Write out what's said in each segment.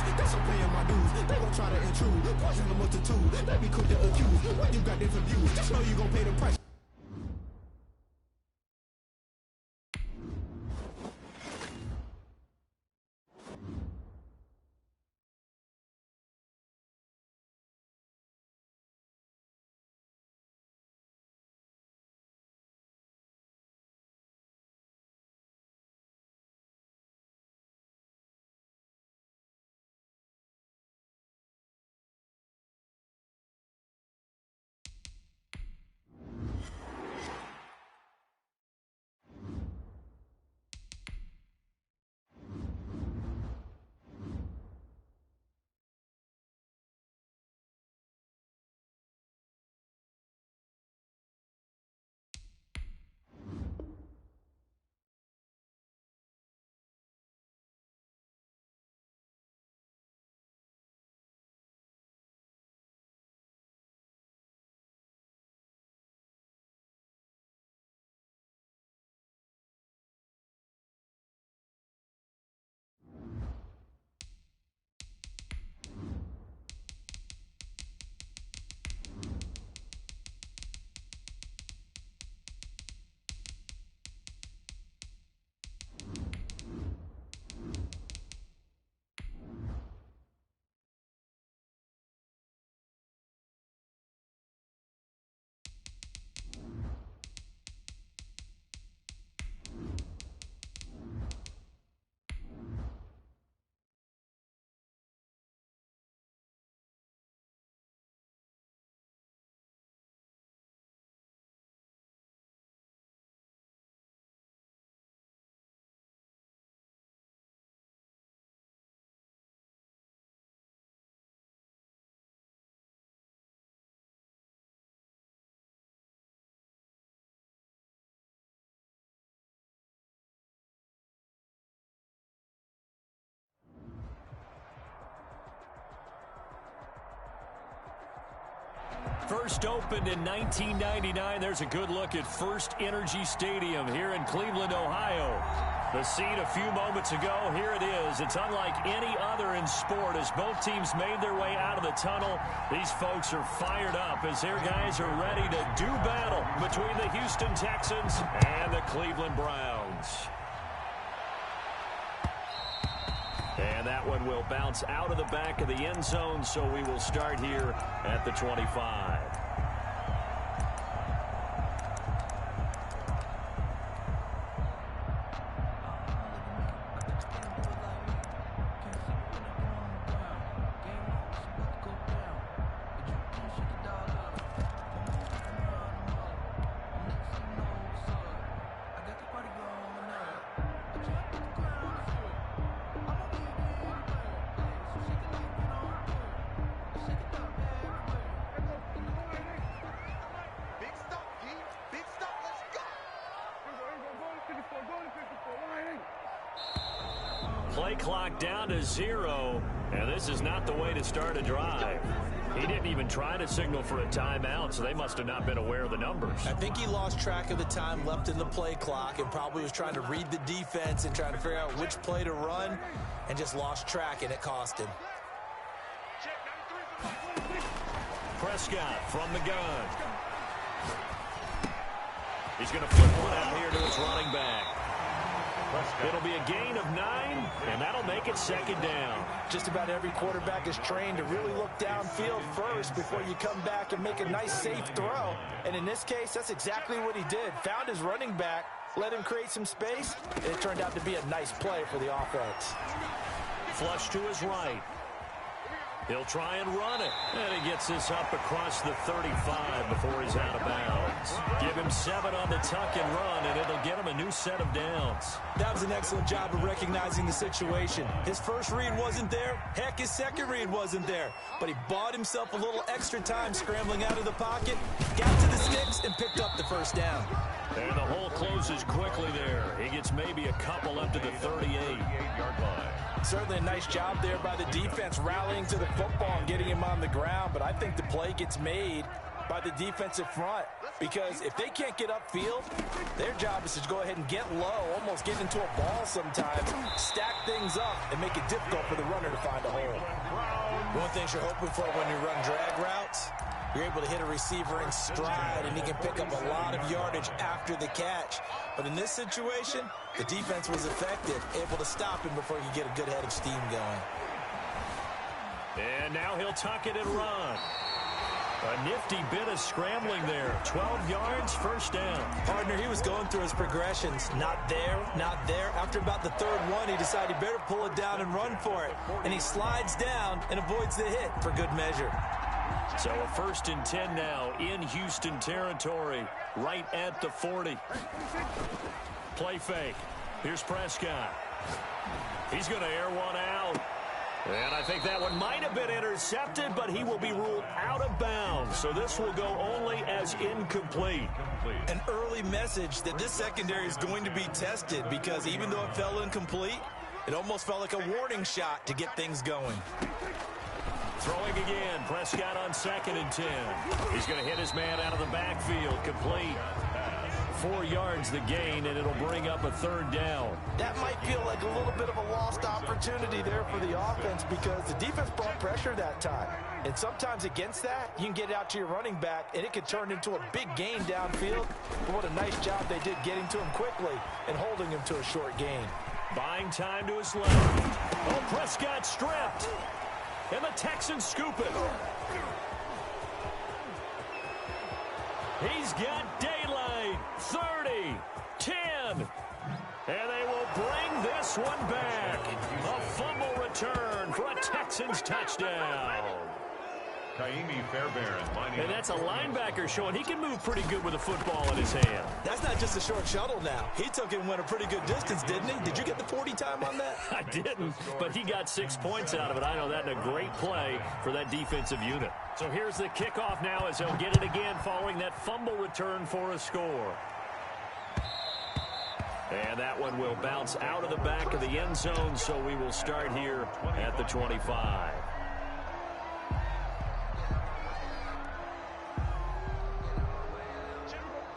lose. That's I'm paying my dues. They gon' try to intrude. Poison the multitude. They be quick to accuse. When you got different views, just know you gon' pay the price. First opened in 1999. There's a good look at First Energy Stadium here in Cleveland, Ohio. The scene a few moments ago, here it is. It's unlike any other in sport as both teams made their way out of the tunnel. These folks are fired up as their guys are ready to do battle between the Houston Texans and the Cleveland Browns. And that one will bounce out of the back of the end zone, so we will start here at the 25. Play clock down to 0, and this is not the way to start a drive. He didn't even try to signal for a timeout, so they must have not been aware of the numbers. I think he lost track of the time left in the play clock and probably was trying to read the defense and trying to figure out which play to run and just lost track, and it cost him. Prescott from the gun. He's going to flip one out here to his running back. It'll be a gain of 9, and that'll make it second down. Just about every quarterback is trained to really look downfield first before you come back and make a nice, safe throw. And in this case, that's exactly what he did. Found his running back, let him create some space, and it turned out to be a nice play for the offense. Flush to his right. He'll try and run it. And he gets this up across the 35 before he's out of bounds. Give him 7 on the tuck and run, and it'll get him a new set of downs. That was an excellent job of recognizing the situation. His first read wasn't there. Heck, his second read wasn't there. But he bought himself a little extra time scrambling out of the pocket, got to the sticks, and picked up the first down. And the hole closes quickly there. He gets maybe a couple up to the 38-yard line. Certainly a nice job there by the defense rallying to the football and getting him on the ground, but I think the play gets made by the defensive front, because if they can't get upfield, their job is to go ahead and get low, almost get into a ball sometimes, stack things up, and make it difficult for the runner to find a hole. One thing you're hoping for when you run drag routes, you're able to hit a receiver in stride, and he can pick up a lot of yardage after the catch. But in this situation, the defense was effective, able to stop him before he could get a good head of steam going. And now he'll tuck it and run. A nifty bit of scrambling there. 12 yards, first down. Partner, he was going through his progressions. Not there, not there. After about the third one, he decided he better pull it down and run for it. And he slides down and avoids the hit for good measure. So a 1st and 10 now in Houston territory, right at the 40. Play fake. Here's Prescott. He's going to air one out. And I think that one might have been intercepted, but he will be ruled out of bounds. So this will go only as incomplete. An early message that this secondary is going to be tested, because even though it fell incomplete, it almost felt like a warning shot to get things going. Throwing again, Prescott on 2nd and 10. He's going to hit his man out of the backfield, complete. 4 yards the gain, and it'll bring up a 3rd down. That might feel like a little bit of a lost opportunity there for the offense, because the defense brought pressure that time. And sometimes against that, you can get out to your running back, and it could turn into a big gain downfield. But what a nice job they did getting to him quickly and holding him to a short gain. Buying time to his left. Oh, Prescott stripped. And the Texans scoop it. He's got daylight. 30, 10. And they will bring this one back. A fumble return for a Texans touchdown. Kaimi Fairbairn. And that's a linebacker showing he can move pretty good with a football in his hand. That's not just a short shuttle now. He took it and went a pretty good distance, didn't he? Did you get the 40 time on that? I didn't, but he got 6 points out of it. I know that in a great play for that defensive unit. So here's the kickoff now as they'll get it again following that fumble return for a score. And that one will bounce out of the back of the end zone, so we will start here at the 25.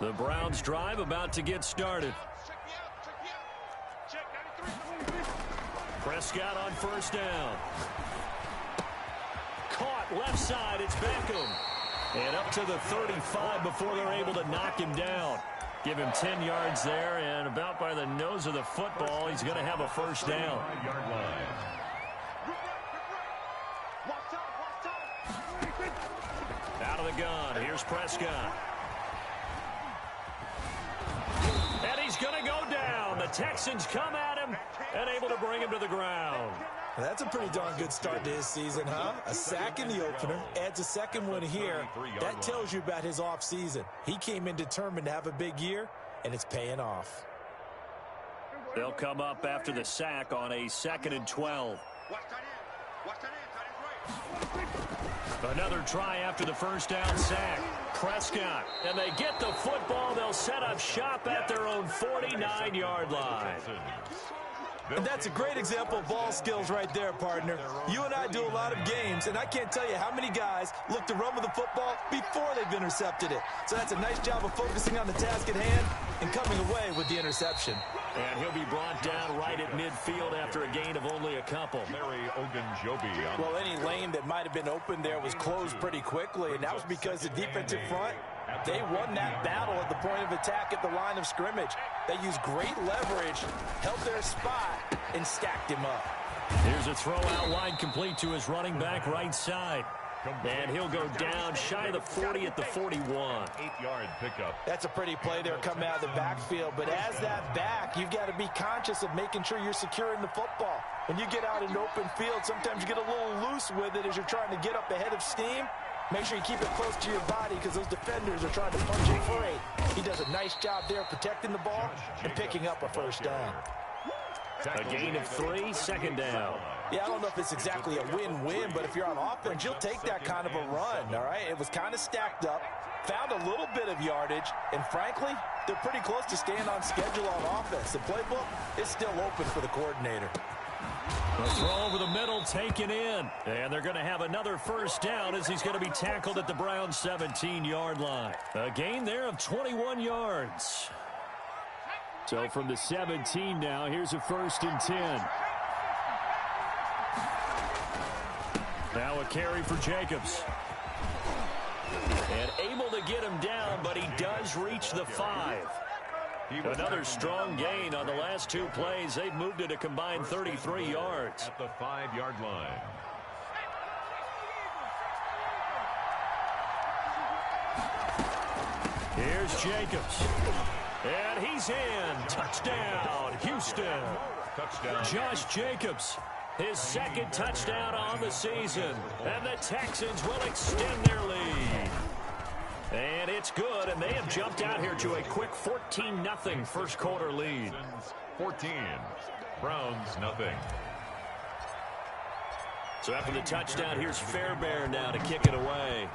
The Browns drive about to get started. Prescott on 1st down. Caught left side, it's Beckham. And up to the 35 before they're able to knock him down. Give him 10 yards there, and about by the nose of the football, he's going to have a 1st down. Out of the gun, here's Prescott. And he's going to go down. The Texans come at him and able to bring him to the ground. That's a pretty darn good start to his season, huh? A sack in the opener, adds a 2nd one here. That tells you about his offseason. He came in determined to have a big year, and it's paying off. They'll come up after the sack on a 2nd and 12. Another try after the 1st down sack. Prescott, and they get the football. They'll set up shop at their own 49-yard line. And that's a great example of ball skills right there, partner. You and I do a lot of games, and I can't tell you how many guys look to run with the football before they've intercepted it. So that's a nice job of focusing on the task at hand and coming away with the interception. And he'll be brought down right at midfield after a gain of only a couple. Larry Ogunjobi. Well, any lane that might have been open there was closed pretty quickly, and that was because the defensive front, they won that battle at the point of attack at the line of scrimmage. They used great leverage, held their spot, and stacked him up. Here's a throw out wide complete to his running back right side. And he'll go down shy of the 40 at the 41. 8-yard pickup. That's a pretty play there coming out of the backfield. But as that back, you've got to be conscious of making sure you're securing the football. When you get out in open field, sometimes you get a little loose with it as you're trying to get up ahead of steam. Make sure you keep it close to your body because those defenders are trying to punch it free. He does a nice job there protecting the ball and picking up a 1st down. A gain of 3, 2nd down. Yeah, I don't know if it's exactly a win-win, but if you're on offense, you'll take that kind of a run, all right? It was kind of stacked up, found a little bit of yardage, and frankly, they're pretty close to staying on schedule on offense. The playbook is still open for the coordinator. A throw over the middle ball taken in. And they're going to have another first down as he's going to be tackled at the Browns' 17-yard line. A gain there of 21 yards. So from the 17 now, here's a 1st and 10. Now a carry for Jacobs. And able to get him down, but he does reach the 5. Another strong gain on the last 2 plays. They've moved it a combined 33 yards. At the 5-yard line. Here's Jacobs. And he's in. Touchdown, Houston. Touchdown. Josh Jacobs, his 2nd touchdown on the season. And the Texans will extend their lead. And it's good, and they have jumped out here to a quick 14-0 first quarter lead. 14. Browns, nothing. So after the touchdown, here's Fairbairn now to kick it away.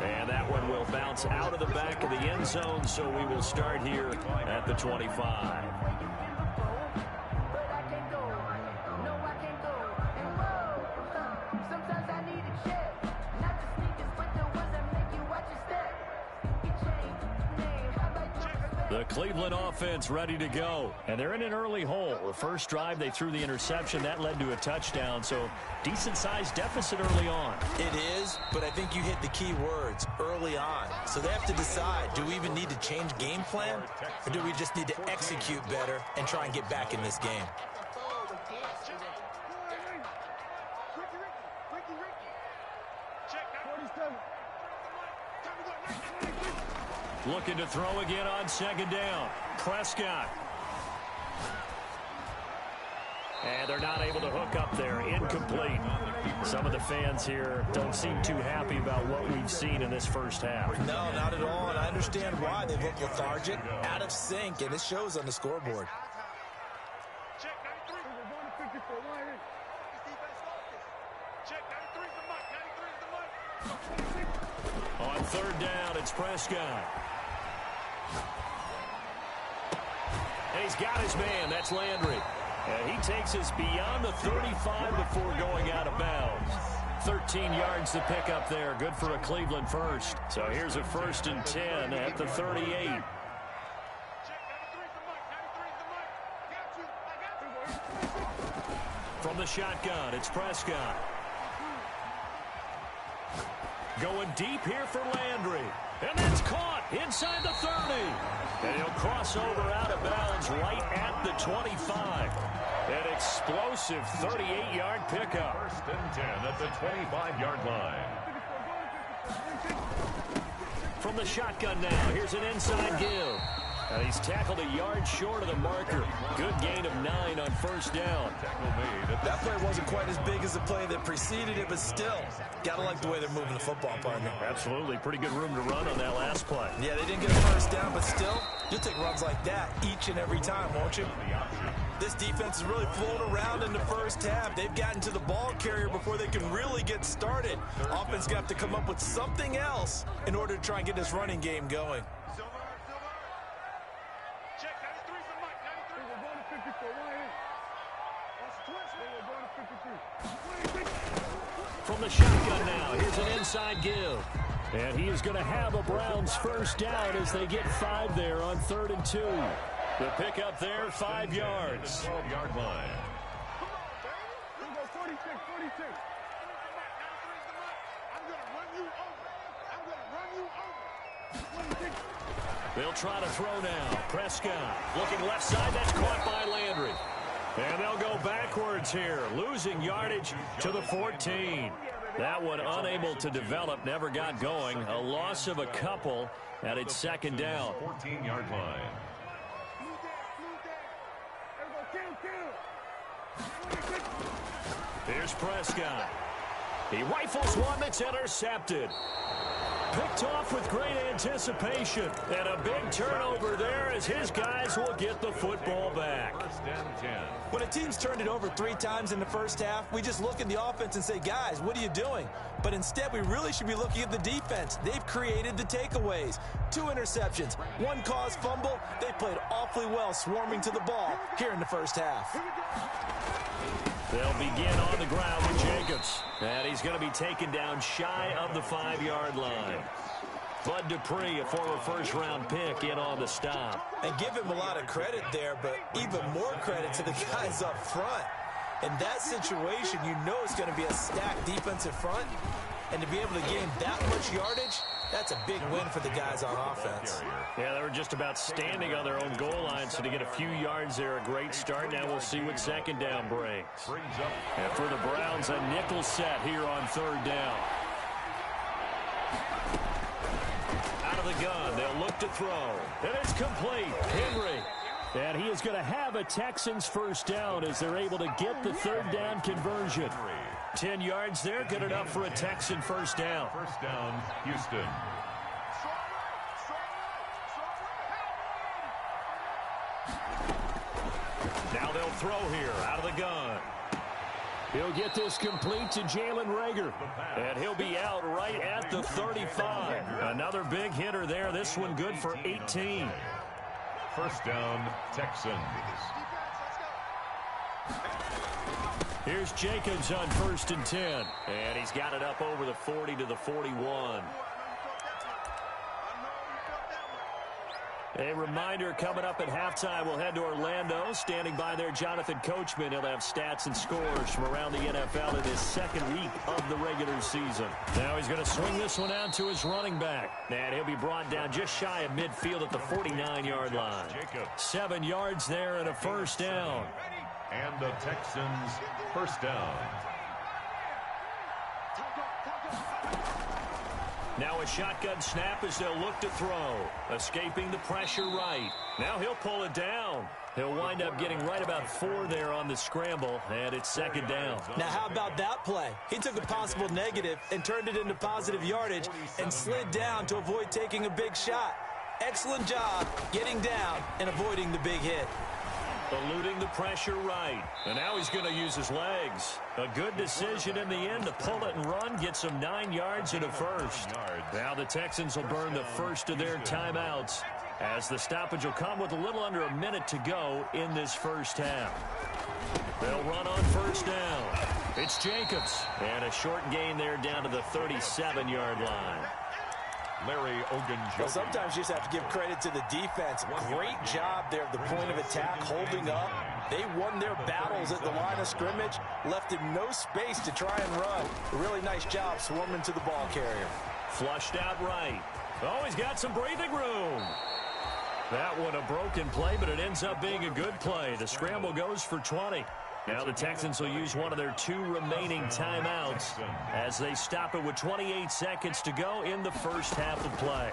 And that one will bounce out of the back of the end zone, so we will start here at the 25. The Cleveland offense ready to go. And they're in an early hole. The first drive, they threw the interception. That led to a touchdown. So decent-sized deficit early on. It is, but I think you hit the key words, early on. So they have to decide, do we even need to change game plan? Or do we just need to execute better and try and get back in this game? Looking to throw again on 2nd down. Prescott. And they're not able to hook up there. Incomplete. Some of the fans here don't seem too happy about what we've seen in this first half. No, not at all, and I understand why. They've looked lethargic, out of sync, and it shows on the scoreboard. On 3rd down, it's Prescott. And he's got his man. That's Landry. And he takes us beyond the 35 before going out of bounds. 13 yards to pick up there. Good for a Cleveland first. So here's a 1st and 10 at the 38. From the shotgun, it's Prescott. Going deep here for Landry. And that's caught inside the 30. And he'll cross over out of bounds right at the 25. An explosive 38-yard pickup. 1st and 10 at the 25-yard line. From the shotgun now, here's an inside give. And he's tackled a yard short of the marker. Good gain of 9 on 1st down. That play wasn't quite as big as the play that preceded it, but still, gotta like the way they're moving the football, partner. Absolutely. Pretty good room to run on that last play. Yeah, they didn't get a 1st down, but still, you'll take runs like that each and every time, won't you? This defense is really flown around in the first half. They've gotten to the ball carrier before they can really get started. Offense got to come up with something else in order to try and get this running game going. From the shotgun now, here's an inside give. And he is going to have a Browns 1st down as they get 5 there on 3rd and 2. The pickup there, 5 yards. 12-yard line. They'll try to throw now. Prescott looking left side. That's caught by Landry. And they'll go backwards here, losing yardage to the 14. That one unable to develop, never got going. A loss of a couple, and it's 2nd down. 14-yard line. Here's Prescott. He rifles one that's intercepted. Picked off with great anticipation. And a big turnover there as his guys will get the football back. First and 10. When a team's turned it over 3 times in the first half, we just look at the offense and say, guys, what are you doing? But instead, we really should be looking at the defense. They've created the takeaways. 2 interceptions, 1 caused fumble. They played awfully well swarming to the ball here in the first half. They'll begin on the ground with Jacobs. And he's going to be taken down shy of the 5-yard line. Bud Dupree, a former first-round pick, in on the stop. And give him a lot of credit there, but even more credit to the guys up front. In that situation, you know it's going to be a stacked defensive front. And to be able to gain that much yardage, that's a big win for the guys on offense. Yeah, they were just about standing on their own goal line, so to get a few yards there, a great start. Now we'll see what second down brings. And for the Browns, a nickel set here on 3rd down. Out of the gun, they'll look to throw. And it's complete. Henry. And he is going to have a Texans first down as they're able to get the 3rd down conversion. 10 yards there, good enough for a Texan first down. First down, Houston. Now they'll throw here out of the gun. He'll get this complete to Jalen Reagor. And he'll be out right at the 35. Another big hitter there. This one good for 18. First down, Texans. Here's Jacobs on 1st and 10. And he's got it up over the 40 to the 41. A reminder, coming up at halftime, we'll head to Orlando. Standing by there, Jonathan Coachman. He'll have stats and scores from around the NFL in his 2nd week of the regular season. Now he's going to swing this one out to his running back. And he'll be brought down just shy of midfield at the 49-yard line. 7 yards there and a first down. And the Texans first down. Now a shotgun snap as they'll look to throw. Escaping the pressure right. Now he'll pull it down. He'll wind up getting right about 4 there on the scramble, and it's 2nd down. Now how about that play? He took a possible negative and turned it into positive yardage and slid down to avoid taking a big shot. Excellent job getting down and avoiding the big hit. Eluding the pressure right. And now he's going to use his legs. A good decision in the end to pull it and run. Get some 9 yards and a first. Now the Texans will burn the first of their timeouts as the stoppage will come with a little under a minute to go in this first half. They'll run on first down. It's Jacobs. And a short gain there down to the 37-yard line. Larry Ogunjobi. Well, sometimes you just have to give credit to the defense. Great job there at the point of attack, holding up. They won their battles at the line of scrimmage, left him no space to try and run. A really nice job swarming to the ball carrier. Flushed out right. Oh, he's got some breathing room. That one a broken play, but it ends up being a good play. The scramble goes for 20. Now the Texans will use one of their 2 remaining timeouts as they stop it with 28 seconds to go in the first half of play.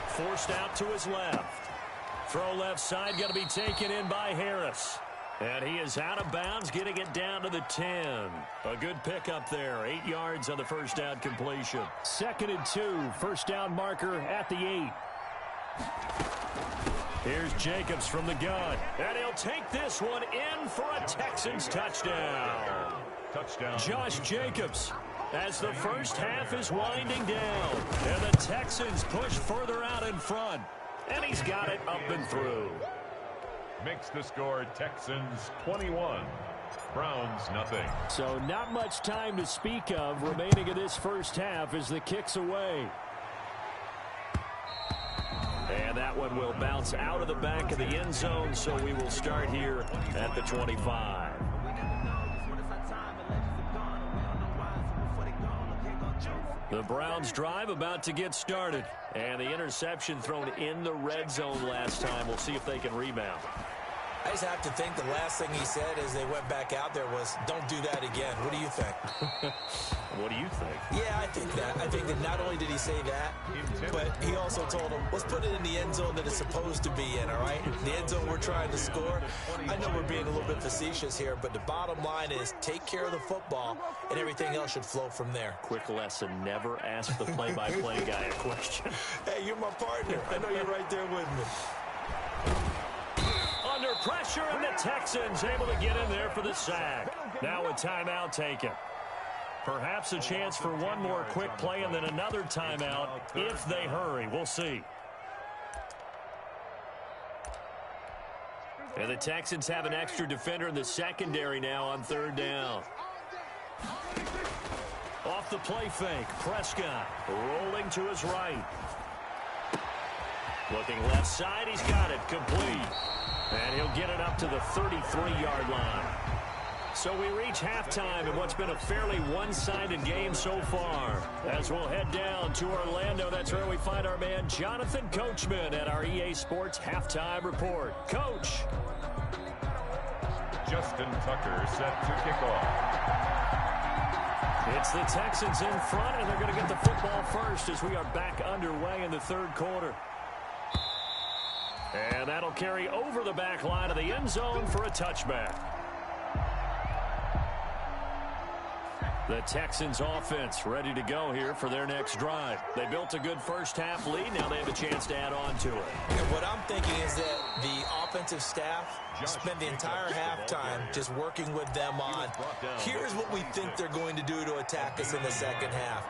Forced out to his left. Throw left side going to be taken in by Harris. And he is out of bounds, getting it down to the 10. A good pickup there. 8 yards on the first down completion. 2nd and 2. First down marker at the 8. Here's Jacobs from the gun. And he'll take this one in for a Texans touchdown. Touchdown. Josh Jacobs as the first half is winding down. And the Texans push further out in front. And he's got it up and through. Makes the score Texans 21. Browns nothing. So not much time to speak of remaining in this first half as the kick's away. And that one will bounce out of the back of the end zone, so we will start here at the 25. The Browns drive about to get started. And the interception thrown in the red zone last time. We'll see if they can rebound. I just have to think the last thing he said as they went back out there was, don't do that again. What do you think? What do you think? Yeah, I think that. I think that not only did he say that, but he also told him, let's put it in the end zone that it's supposed to be in, all right? The end zone we're trying to score. I know we're being a little bit facetious here, but the bottom line is take care of the football, and everything else should flow from there. Quick lesson, never ask the play-by-play guy a question. Hey, you're my partner. I know you're right there with me. Under pressure, and the Texans able to get in there for the sack. Now a timeout taken. Perhaps a chance for one more quick play and then another timeout if they hurry. We'll see. And the Texans have an extra defender in the secondary now on third down. Off the play fake, Prescott rolling to his right. Looking left side, he's got it, complete. And he'll get it up to the 33-yard line. So we reach halftime in what's been a fairly one-sided game so far. As we'll head down to Orlando, that's where we find our man Jonathan Coachman at our EA Sports Halftime Report. Coach. Justin Tucker set to kick off. It's the Texans in front, and they're going to get the football first as we are back underway in the third quarter. And that'll carry over the back line of the end zone for a touchback. The Texans offense ready to go here for their next drive. They built a good first-half lead. Now they have a chance to add on to it. And what I'm thinking is that the offensive staff spend the entire halftime just working with them on, here's what we think they're going to do to attack us in the second half.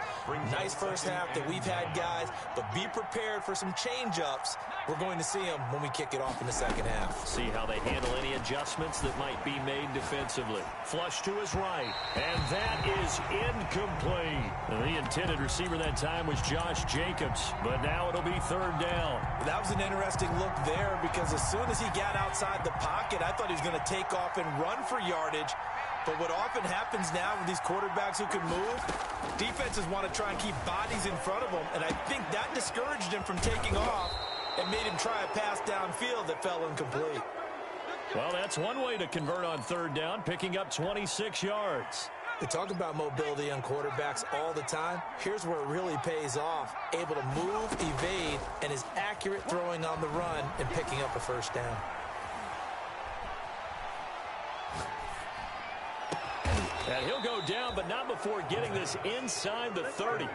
Nice first half that we've had, guys, but be prepared for some change-ups. We're going to see them when we kick it off in the second half. See how they handle any adjustments that might be made defensively. Flush to his right, and that is incomplete. The intended receiver that time was Josh Jacobs, but now it'll be third down. That was an interesting look there because as soon as he got outside the pocket, I thought he was going to take off and run for yardage. But what often happens now with these quarterbacks who can move, defenses want to try and keep bodies in front of them, and I think that discouraged him from taking off and made him try a pass downfield that fell incomplete. Well, that's one way to convert on third down, picking up 26 yards. We talk about mobility on quarterbacks all the time. Here's where it really pays off. Able to move, evade, and is accurate throwing on the run and picking up a first down. And he'll go down, but not before getting this inside the 30.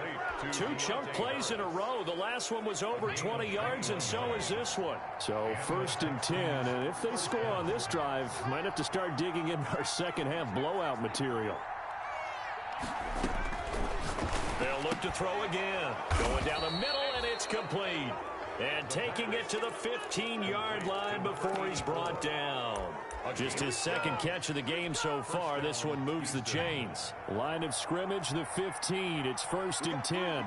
Two chunk plays in a row. The last one was over 20 yards, and so is this one. So first and 10, and if they score on this drive, might have to start digging in our second half blowout material. They'll look to throw again. Going down the middle, and it's complete. And taking it to the 15-yard line before he's brought down. Just his second catch of the game so far. This one moves the chains. Line of scrimmage, the 15. It's first and 10.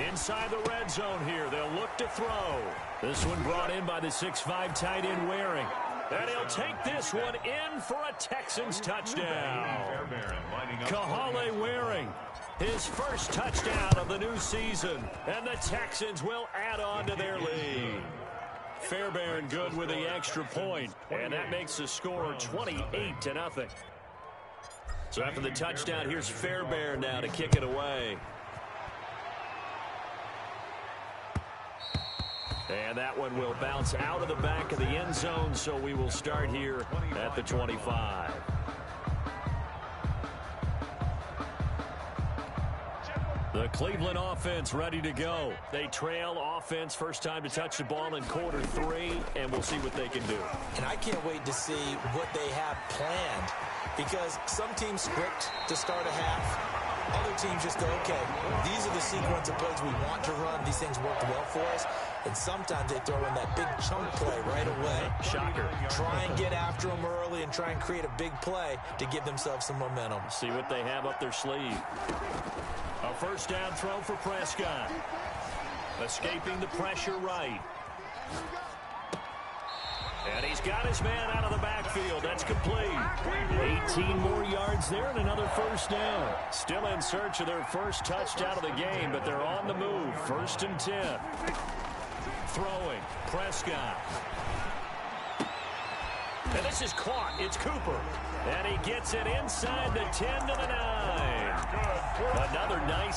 Inside the red zone here. They'll look to throw. This one brought in by the 6'5" tight end Waring. And he'll take this one in for a Texans touchdown. Kahale Waring, his first touchdown of the new season. And the Texans will add on to their lead. Fairbairn good with the extra point, and that makes the score 28-0. So after the touchdown, here's Fairbairn now to kick it away. And that one will bounce out of the back of the end zone, so we will start here at the 25. The Cleveland offense ready to go. They trail offense first time to touch the ball in quarter 3, and we'll see what they can do. And I can't wait to see what they have planned because some teams script to start a half. Other teams just go, okay, these are the sequence of plays we want to run. These things worked well for us. And sometimes they throw in that big chunk play right away. Shocker. Try and get after them early and try and create a big play to give themselves some momentum. See what they have up their sleeve. A first down throw for Prescott. Escaping the pressure right. And he's got his man out of the backfield. That's complete. 18 more yards there and another first down. Still in search of their first touchdown of the game, but they're on the move. First and 10. Throwing. Prescott. And this is caught. It's Cooper. And he gets it inside the 10 to the 9. Another nice